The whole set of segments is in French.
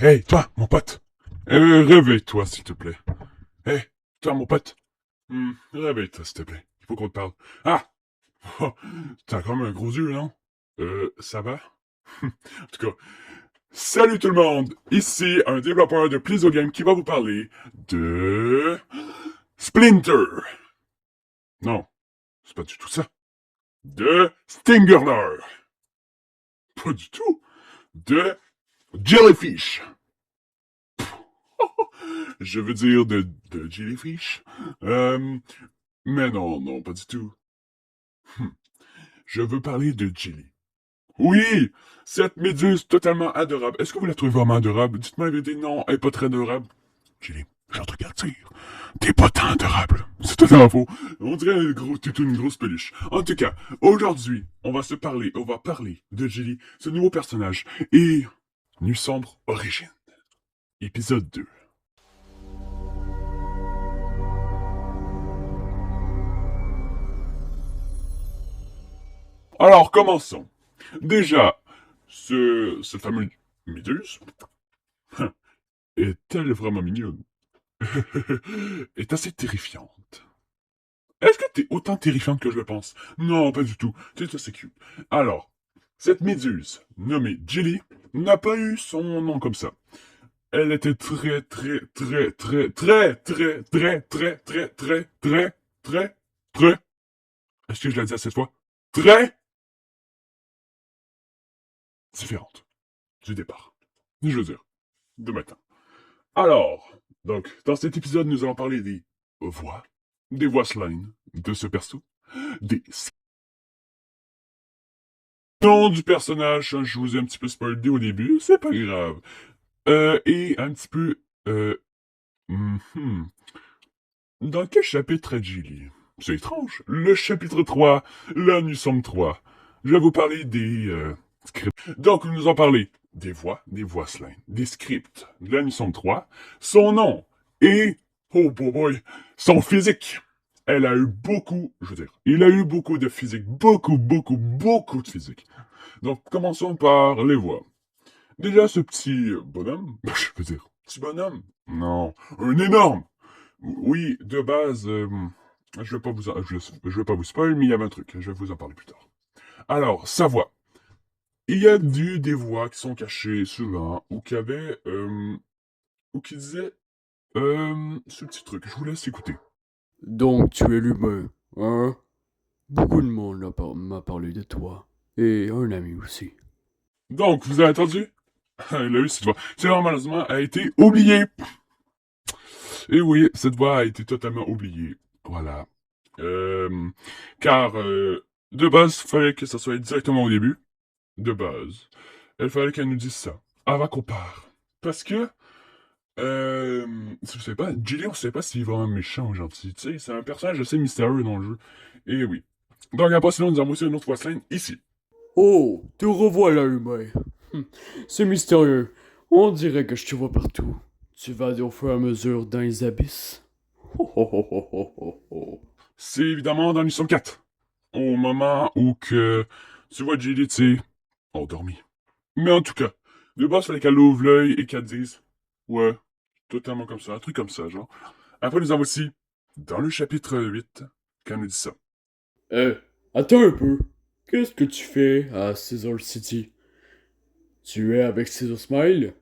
Hey, toi, mon pote. Réveille-toi, s'il te plaît. Hey, toi, mon pote. Réveille-toi, s'il te plaît. Il faut qu'on te parle. Ah! Oh, t'as comme un gros yeux, non? Ça va? En tout cas, salut tout le monde! Ici, un développeur de Plisogame qui va vous parler de... Splinter. Non, c'est pas du tout ça. De Stingerler. Pas du tout. De Jellyfish. Je veux dire de Jellyfish. Mais non, non, pas du tout. Hum, Je veux parler de Jelly. Oui! Cette méduse totalement adorable. Est-ce que vous la trouvez vraiment adorable? Dites-moi la vérité, non, elle est pas très adorable. Jelly, je te regarde dire. T'es pas tant adorable. C'est totalement faux. On dirait t'es une grosse peluche. En tout cas, aujourd'hui, on va parler de Jelly, ce nouveau personnage, et Nuit sombre origine. Épisode 2. Alors, commençons. Déjà, ce fameux méduse est-elle vraiment mignonne? Est assez terrifiante. Est-ce que t'es autant terrifiante que je le pense? Non, pas du tout. T'es assez cute. Alors, cette méduse, nommée Jelly, n'a pas eu son nom comme ça. Elle était très, très, très, très, très, très, très, très, très, très, très, très, très... Est-ce que je l'ai dit à cette fois? Très différente du départ. Je veux dire, de matin. Alors, donc, dans cet épisode, nous allons parler voix, des voix slime de ce perso, des noms du personnage, hein, je vous ai un petit peu spoilé au début, c'est pas grave. Et un petit peu, mhm. Dans quel chapitre est Gilly? C'est étrange. Le chapitre 3, là nous sommes 3. Je vais vous parler des scripts. Donc, nous en parler des voix slime, des scripts. Là nous sommes 3. Son nom et, oh boy, son physique. Elle a eu beaucoup, je veux dire, il a eu beaucoup de physique. Beaucoup, beaucoup, beaucoup de physique. Donc, commençons par les voix. Déjà, ce petit bonhomme, je veux dire, petit bonhomme. Non, un énorme. Oui, de base, je vais pas vous spoil, mais il y avait un truc. Je vais vous en parler plus tard. Alors, sa voix. Il y a des voix qui sont cachées souvent, ou qui avaient, ou qui disaient, ce petit truc. Je vous laisse écouter. Donc tu es l'humain, hein? Beaucoup de monde m'a parlé de toi. Et un ami aussi. Donc, vous avez entendu? Il a eu cette voix. C'est malheureusement a été oubliée. Et oui, cette voix a été totalement oubliée. Voilà. Euh, car, de base, il fallait que ça soit directement au début. De base. Il fallait qu'elle nous dise ça. Avant qu'on part. Parce que, je sais pas, Jilly, on sait pas s'il est vraiment méchant ou gentil. Tu sais, c'est un personnage assez mystérieux dans le jeu. Et oui. Donc, après, sinon, nous avons aussi une autre voix ici. Oh, te revoilà, humain. C'est mystérieux. On dirait que je te vois partout. Tu vas au fur et à mesure dans les abysses. Ho, ho, ho, ho, ho, ho, ho. C'est évidemment dans Mission 4. Au moment où que tu vois Jilly, tu sais, endormi. Mais en tout cas, de base, il fallait qu'elle ouvre l'œil et qu'elle dise, ouais, totalement comme ça, un truc comme ça, genre. Après, nous avons aussi, dans le chapitre 8, qu'elle nous dit ça. Eh, attends un peu. Qu'est-ce que tu fais à Scissor City? Tu es avec Scissor Smile?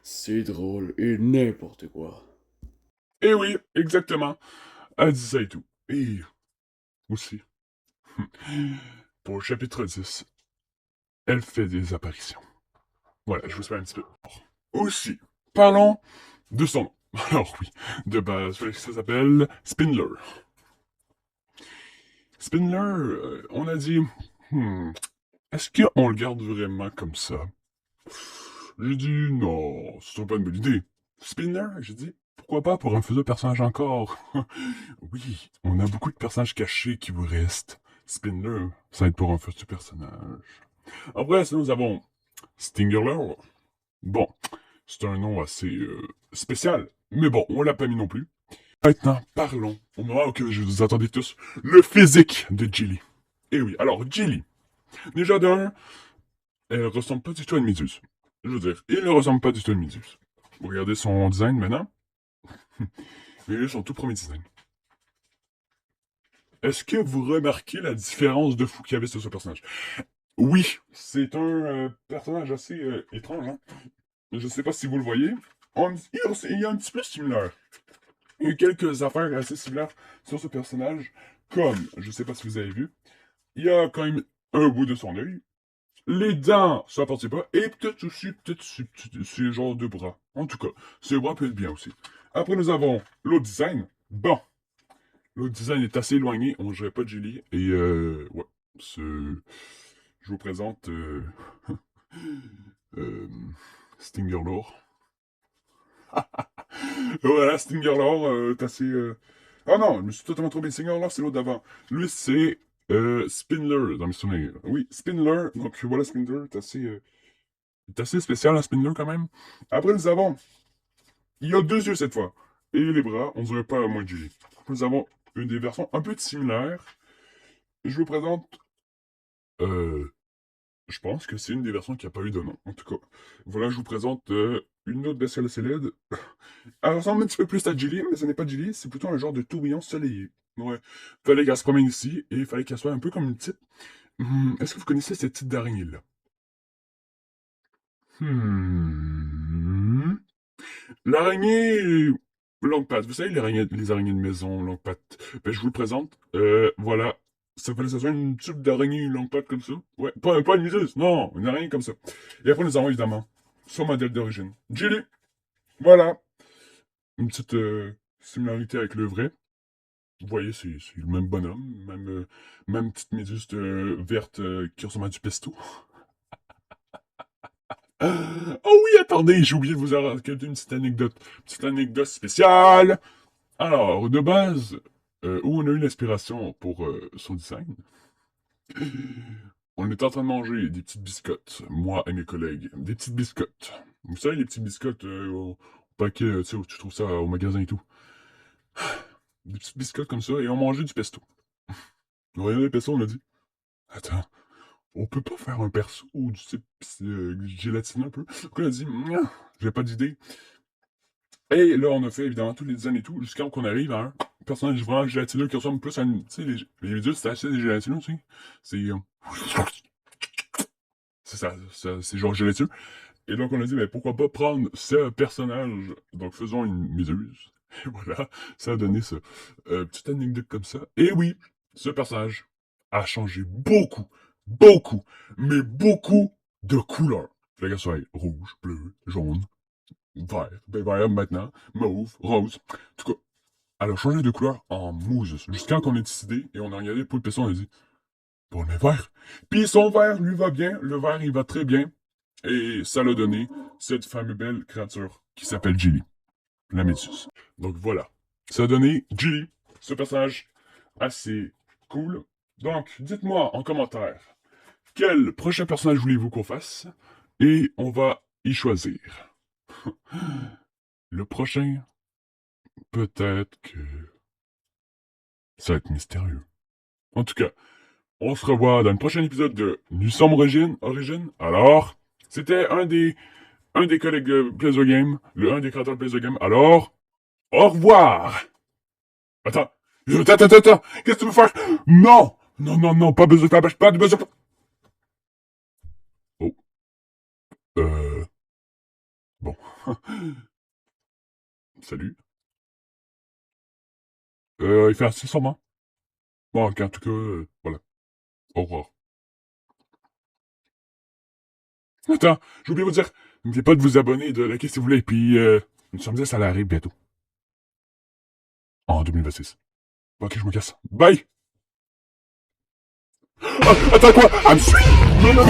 C'est drôle et n'importe quoi. Et oui, exactement. Elle dit ça et tout. Et aussi, pour le chapitre 10, elle fait des apparitions. Voilà, je vous fais un petit peu. Aussi, parlons de son nom. Alors oui, de base, ça s'appelle Spindler. Spindler, on a dit, hmm, est-ce qu'on le garde vraiment comme ça? J'ai dit, non, ce serait pas une bonne idée. Spindler, j'ai dit, pourquoi pas pour un futur personnage encore? Oui, on a beaucoup de personnages cachés qui vous restent. Spindler, ça va être pour un futur personnage. Après, sinon, nous avons Stingerler. Bon, c'est un nom assez spécial, mais bon, on l'a pas mis non plus. Maintenant, parlons, au moment où je vous attendais tous, le physique de Jilly. Eh oui, alors, Jilly, déjà d'un, elle ressemble pas du tout à une méduse. Je veux dire, il ne ressemble pas du tout à une méduse. Regardez son design maintenant. Regardez son tout premier design. Est-ce que vous remarquez la différence de fou qu'il y avait sur ce personnage? Oui, c'est un personnage assez étrange. Hein? Je sais pas si vous le voyez. Il est un petit peu similaire. Il y a quelques affaires assez similaires sur ce personnage. Comme, je sais pas si vous avez vu, il y a quand même un bout de son œil. Les dents, ça appartient pas. Et peut-être aussi, c'est genre deux bras. En tout cas, ce bras peut être bien aussi. Après, nous avons l'autre design. Bon, l'autre design est assez éloigné. On dirait pas de Jelly. Et ouais, je vous présente euh, Stinger Lore. Voilà, Stinger Lore, est assez... Ah non, je me suis totalement trompé. Stinger Lore, c'est l'autre d'avant. Lui, c'est Spindler, dans mes souvenirs. Oui, Spindler. Donc voilà, Spindler est assez spécial, hein, Spindler, quand même. Après, nous avons... Il y a deux yeux, cette fois. Et les bras, on dirait pas à moins de Jelly. Nous avons une des versions un peu similaires. Je vous présente... Je pense que c'est une des versions qui n'a pas eu de nom. En tout cas, voilà, je vous présente une autre bestiole assez laide. Elle ressemble un petit peu plus à Jilly, mais ce n'est pas Jilly, c'est plutôt un genre de tourbillon soleillé. Ouais. Fallait qu'elle se promène ici, et il fallait qu'elle soit un peu comme une petite... Est-ce que vous connaissez cette petite d'araignée-là? L'araignée longue patte. Vous savez, les araignées de maison, longue patte. Ben, je vous le présente. Voilà. Ça fallait que ça soit une type d'araignée longue patte comme ça. Ouais, pas une miseuse, non, une araignée comme ça. Et après, nous avons évidemment son modèle d'origine. Jilly. Voilà. Une petite similarité avec le vrai. Vous voyez, c'est le même bonhomme, même petite méduse verte qui ressemble à du pesto. Oh oui, attendez, j'ai oublié de vous raconter une petite anecdote. Petite anecdote spéciale. Alors, de base, où on a eu l'inspiration pour son design, on était en train de manger des petites biscottes, moi et mes collègues. Des petites biscottes. Vous savez, les petites biscottes au paquet, tu sais, où tu trouves ça au magasin et tout. Des petites biscottes comme ça, et on mangeait du pesto. On regardait le pesto, on a dit, attends, on peut pas faire un perso ou du type gélatineux un peu? Donc on a dit, j'ai pas d'idée. Et là, on a fait évidemment tous les designs et tout, jusqu'à qu'on arrive à un personnage vraiment gélatineux qui ressemble plus à une. Tu sais, les méduses, c'est assez des gélatineux, tu sais. C'est. C'est ça, c'est genre gélatineux. Et donc, on a dit, mais pourquoi pas prendre ce personnage, donc faisons une méduse. Et voilà, ça a donné ça. Petite anecdote comme ça. Et oui, ce personnage a changé beaucoup, beaucoup, mais beaucoup de couleurs. Le gars soit rouge, bleu, jaune, vert, ben vert maintenant, mauve, rose. En tout cas, elle a changé de couleur en mousse. Jusqu'à qu'on ait décidé, et on a regardé pour le pesson, on a dit, bon, mais vert. Puis son vert lui va bien, le vert il va très bien. Et ça l'a donné cette fameuse belle créature qui s'appelle Jilly, la méduse. Donc voilà, ça a donné Jilly, ce personnage assez cool. Donc, dites-moi en commentaire, quel prochain personnage voulez-vous qu'on fasse? Et on va y choisir. Le prochain, peut-être que ça va être mystérieux. En tout cas, on se revoit dans le prochain épisode de Nous sommes Origine. Alors, c'était un des collègues de Pleasure Game, un des créateurs de Pleasure Game. Alors, au revoir! Attends, attends, qu'est-ce que tu veux faire? Non! Non, pas besoin, pas de besoin. Oh, bon. Salut. Il fait assez sûrement. Bon, ok, en tout cas, voilà. Au revoir. Attends, j'ai oublié de vous dire, n'oubliez pas de vous abonner, de liker si vous voulez, puis nous sommes 10 à l'arrêt bientôt. En 2026. Ok, je me casse. Bye! Ah, attends quoi? I'm sweet! Non!